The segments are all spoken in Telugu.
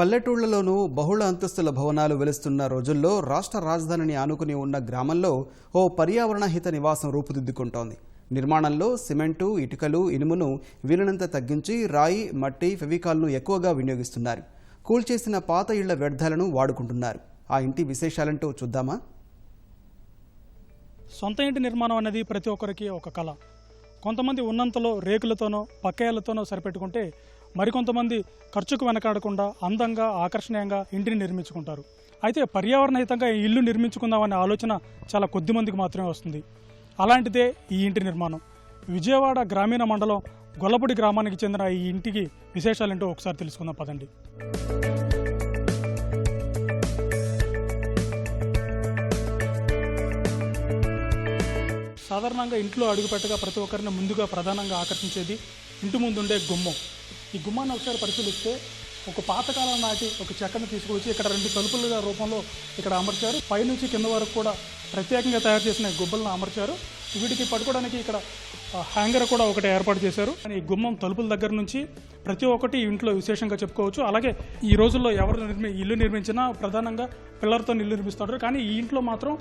పల్లెటూళ్లలోనూ బహుళ అంతస్తుల భవనాలు వెలుస్తున్న రోజుల్లో రాష్ట్ర రాజధానిని ఆనుకుని ఉన్న గ్రామంలో ఓ పర్యావరణ హిత నివాసం రూపుదిద్దుకుంటోంది. నిర్మాణంలో సిమెంటు, ఇటుకలు, ఇనుమును వీలైనంత తగ్గించి రాయి, మట్టి, ఫెవికాల్ను ఎక్కువగా వినియోగిస్తున్నారు. కూల్చేసిన పాత ఇళ్ల వ్యర్థాలను వాడుకుంటున్నారు. ఆ ఇంటి విశేషాలంటూ చూద్దామా? సొంత ఇంటి నిర్మాణం అనేది ప్రతి ఒక్కరికి ఒక కళ. కొంతమంది ఉన్నంతలో రేకులతోనో పక్కేళ్లతోనో సరిపెట్టుకుంటే మరికొంతమంది ఖర్చుకు వెనకాడకుండా అందంగా ఆకర్షణీయంగా ఇంటిని నిర్మించుకుంటారు. అయితే పర్యావరణహితంగా ఈ ఇల్లు నిర్మించుకుందామనే ఆలోచన చాలా కొద్ది మందికి మాత్రమే వస్తుంది. అలాంటిదే ఈ ఇంటి నిర్మాణం. విజయవాడ గ్రామీణ మండలం గొల్లపూడి గ్రామానికి చెందిన ఈ ఇంటికి విశేషాలేంటో ఒకసారి తెలుసుకుందాం పదండి. సాధారణంగా ఇంట్లో అడుగుపెట్టగా ప్రతి ఒక్కరిని ముందుగా ప్రధానంగా ఆకర్షించేది ఇంటి ముందుండే గుమ్మం. ఈ గుమ్మాన్ని ఒకసారి పరిశీలిస్తే ఒక పాతకాలం నాటి ఒక చెక్కను తీసుకొచ్చి ఇక్కడ 2 తలుపుల రూపంలో ఇక్కడ అమర్చారు. పైనుంచి కింద వరకు కూడా ప్రత్యేకంగా తయారు చేసిన గుబ్బలను అమర్చారు. వీటికి పట్టుకోవడానికి ఇక్కడ హ్యాంగర్ కూడా ఒకటి ఏర్పాటు చేశారు. ఈ గుమ్మం తలుపుల దగ్గర నుంచి ప్రతి ఒక్కటి ఇంట్లో విశేషంగా చెప్పుకోవచ్చు. అలాగే ఈ రోజుల్లో ఎవరు ఇల్లు నిర్మించినా ప్రధానంగా పిల్లర్తో ఇల్లు నిర్మిస్తారు. కానీ ఈ ఇంట్లో మాత్రం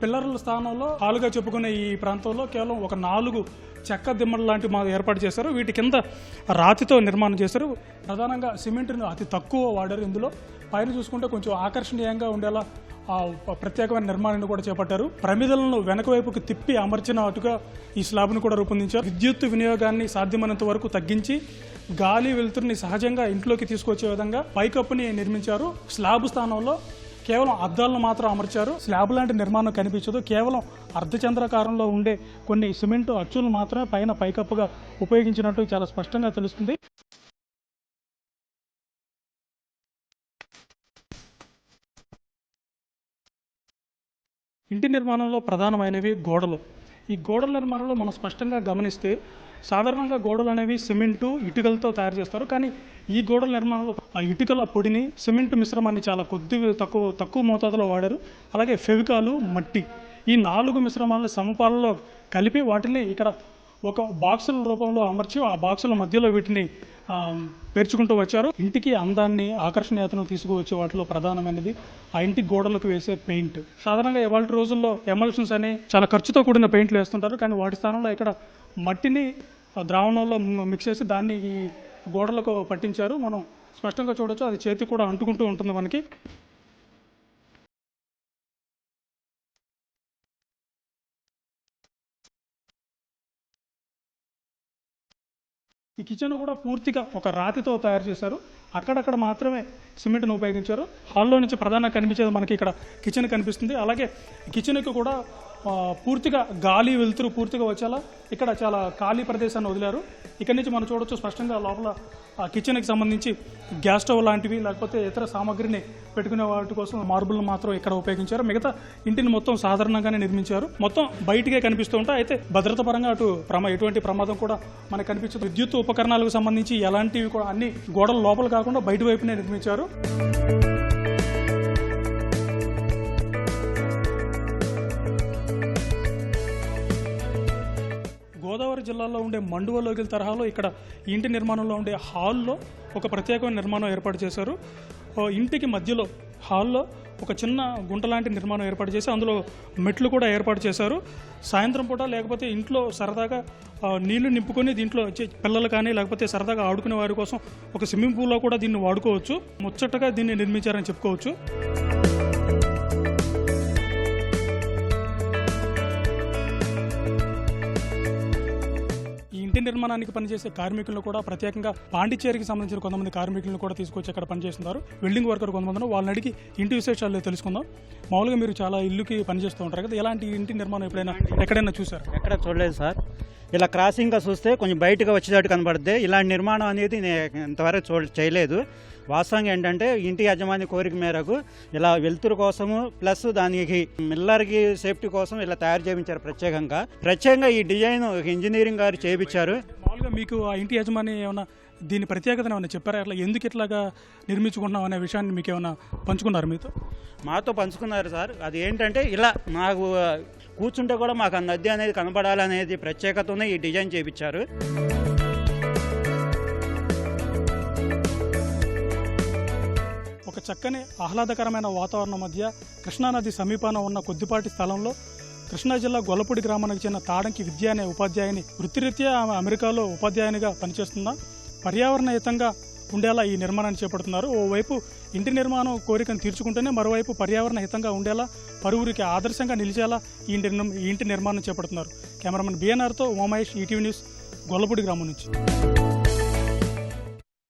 పిల్లర్ల స్థానంలో హాలుగా చెప్పుకునే ఈ ప్రాంతంలో కేవలం ఒక 4 చెక్క దిమ్మలు లాంటి ఏర్పాటు చేశారు. వీటి కింద రాతితో నిర్మాణం చేశారు. ప్రధానంగా సిమెంట్ను అతి తక్కువ వాడారు. ఇందులో పైన చూసుకుంటే కొంచెం ఆకర్షణీయంగా ఉండేలా ప్రత్యేకమైన నిర్మాణాన్ని కూడా చేపట్టారు. ప్రమిదలను వెనక వైపుకి తిప్పి అమర్చినట్టుగా ఈ స్లాబ్ను కూడా రూపొందించారు. విద్యుత్ వినియోగాన్ని సాధ్యమైనంత వరకు తగ్గించి గాలి వెలుతురుని సహజంగా ఇంట్లోకి తీసుకొచ్చే విధంగా పైకప్పుని నిర్మించారు. స్లాబ్ స్థానంలో కేవలం అద్దాలను మాత్రం అమర్చారు. స్లాబ్ లాంటి నిర్మాణం కనిపించదు. కేవలం అర్ధచంద్రాకారంలో ఉండే కొన్ని సిమెంటు అచ్చులు మాత్రమే పైన పైకప్పుగా ఉపయోగించినట్టు చాలా స్పష్టంగా తెలుస్తుంది. ఇంటి నిర్మాణంలో ప్రధానమైనవి గోడలు. ఈ గోడల నిర్మాణంలో మనం స్పష్టంగా గమనిస్తే సాధారణంగా గోడలు అనేవి సిమెంటు, ఇటుకలతో తయారు చేస్తారు. కానీ ఈ గోడల నిర్మాణంలో ఆ ఇటుకల పొడిని, సిమెంట్ మిశ్రమాన్ని చాలా తక్కువ మోతాదులో వాడారు. అలాగే ఫెవికాలు, మట్టి, ఈ 4 మిశ్రమాలను సమపాలలో కలిపి వాటిని ఇక్కడ ఒక బాక్సుల రూపంలో అమర్చి ఆ బాక్సుల మధ్యలో వీటిని పేర్చుకుంటూ వచ్చారు. ఇంటికి అందాన్ని, ఆకర్షణీయతను తీసుకువచ్చే వాటిలో ప్రధానమైనది ఆ ఇంటి గోడలకు వేసే పెయింట్. సాధారణంగా ఇవాళ రోజుల్లో ఎమల్షన్స్ అని చాలా ఖర్చుతో కూడిన పెయింట్లు వేస్తుంటారు. కానీ వాటి స్థానంలో ఇక్కడ మట్టిని ద్రావణంలో మిక్స్ చేసి దాన్ని ఈ గోడలకు పట్టించారు. మనం స్పష్టంగా చూడొచ్చు. అది చేతికి కూడా అంటుకుంటూ ఉంటుంది మనకి. ఈ కిచెన్ కూడా పూర్తిగా ఒక రాతితో తయారు చేశారు. అక్కడక్కడ మాత్రమే సిమెంట్ను ఉపయోగించారు. హాల్లో నుంచి ప్రధానంగా కనిపించేది మనకి ఇక్కడ కిచెన్ కనిపిస్తుంది. అలాగే కిచెన్కి కూడా పూర్తిగా గాలి వెలుతురు పూర్తిగా వచ్చేలా ఇక్కడ చాలా ఖాళీ ప్రదేశాన్ని వదిలారు. ఇక్కడ నుంచి మనం చూడొచ్చు స్పష్టంగా లోపల కిచెన్కి సంబంధించి గ్యాస్ స్టవ్ లాంటివి లేకపోతే ఇతర సామాగ్రిని పెట్టుకునే వాటి కోసం మార్బుల్ని మాత్రం ఇక్కడ ఉపయోగించారు. మిగతా ఇంటిని మొత్తం సాధారణంగానే నిర్మించారు. మొత్తం బయటికే కనిపిస్తూ ఉంటాయి. అయితే భద్రత పరంగా ఎటువంటి ప్రమాదం కూడా మనకు కనిపించదు. విద్యుత్ ఉపకరణాలకు సంబంధించి ఎలాంటివి కూడా అన్ని గోడల లోపల కాకుండా బయట వైపునే నిర్మించారు. గోదావరి జిల్లాలో ఉండే మండువలోగిల తరహాలో ఇక్కడ ఇంటి నిర్మాణంలో ఉండే హాల్లో ఒక ప్రత్యేకమైన నిర్మాణం ఏర్పాటు చేశారు. ఇంటికి మధ్యలో హాల్లో ఒక చిన్న గుంట లాంటి నిర్మాణం ఏర్పాటు చేసి అందులో మెట్లు కూడా ఏర్పాటు చేశారు. సాయంత్రం పూట లేకపోతే ఇంట్లో సరదాగా నీళ్లు నింపుకొని దీంట్లో పిల్లలు కానీ లేకపోతే సరదాగా ఆడుకునే వారి కోసం ఒక స్విమ్మింగ్ పూల్లో కూడా దీన్ని వాడుకోవచ్చు. ముచ్చటగా దీన్ని నిర్మించారని చెప్పుకోవచ్చు. ఇంటి నిర్మాణానికి పనిచేసే కార్మికులను కూడా ప్రత్యేకంగా పాండిచ్చేరికి సంబంధించిన కొంతమంది కార్మికులను కూడా తీసుకొచ్చి అక్కడ పనిచేస్తున్నారు. వెల్డింగ్ వర్కర్ కొంతమంది వాళ్ళని అడిగి ఇంటి విశేషాలు తెలుసుకుందాం. మామూలుగా మీరు చాలా ఇల్లుకి పనిచేస్తూ ఉంటారు కదా, ఎలాంటి ఇంటి నిర్మాణం ఎక్కడైనా చూసారు? ఎక్కడ చూడలేదు సార్. ఇలా క్రాసింగ్గా చూస్తే కొంచెం బయటగా వచ్చేటట్టు కనబడుద్ది. ఇలాంటి నిర్మాణం అనేది నేను ఇంతవరకు చేయలేదు. వాస్తవంగా ఏంటంటే ఇంటి యజమాని కోరిక మేరకు ఇలా వెలుతురు కోసము ప్లస్ దానికి మిల్లర్కి సేఫ్టీ కోసం ఇలా తయారు చేయించారు. ప్రత్యేకంగా ఈ డిజైన్ ఇంజనీరింగ్ గారు చేయించారు. మామూలుగా మీకు ఆ ఇంటి యజమాని ఏమైనా దీని ప్రత్యేకత ఏమైనా చెప్పారా? అట్లా ఎందుకు ఇట్లాగా నిర్మించుకుంటున్నాం అనే విషయాన్ని మీకు ఏమైనా పంచుకున్నారు? మాతో పంచుకున్నారు సార్. అది ఏంటంటే ఇలా మాకు కూర్చుంటే కూడా మాకు ఆ నది అనేది కనబడాలనేది ప్రత్యేకతనే ఈ డిజైన్ చేయించారు. ఒక చక్కని ఆహ్లాదకరమైన వాతావరణం మధ్య కృష్ణానది సమీపాన ఉన్న కొద్దిపాటి స్థలంలో కృష్ణా జిల్లా గొల్లపూడి గ్రామానికి చెందిన తాడంకి విద్య అనే ఉపాధ్యాయుని వృత్తిరీత్యా ఆమె అమెరికాలో ఉపాధ్యాయునిగా పనిచేస్తున్న పర్యావరణహితంగా ఉండేలా ఈ నిర్మాణాన్ని చేపడుతున్నారు. ఓవైపు ఇంటి నిర్మాణం కోరికను తీర్చుకుంటూనే మరోవైపు పర్యావరణ హితంగా ఉండేలా పలువురికి ఆదర్శంగా నిలిచేలా ఈ ఇంటి నిర్మాణం చేపడుతున్నారు. కెమెరామెన్ బిఎన్ఆర్తో ఉమామహేష్, ఈటీవీ న్యూస్, గొల్లపూడి గ్రామం నుంచి.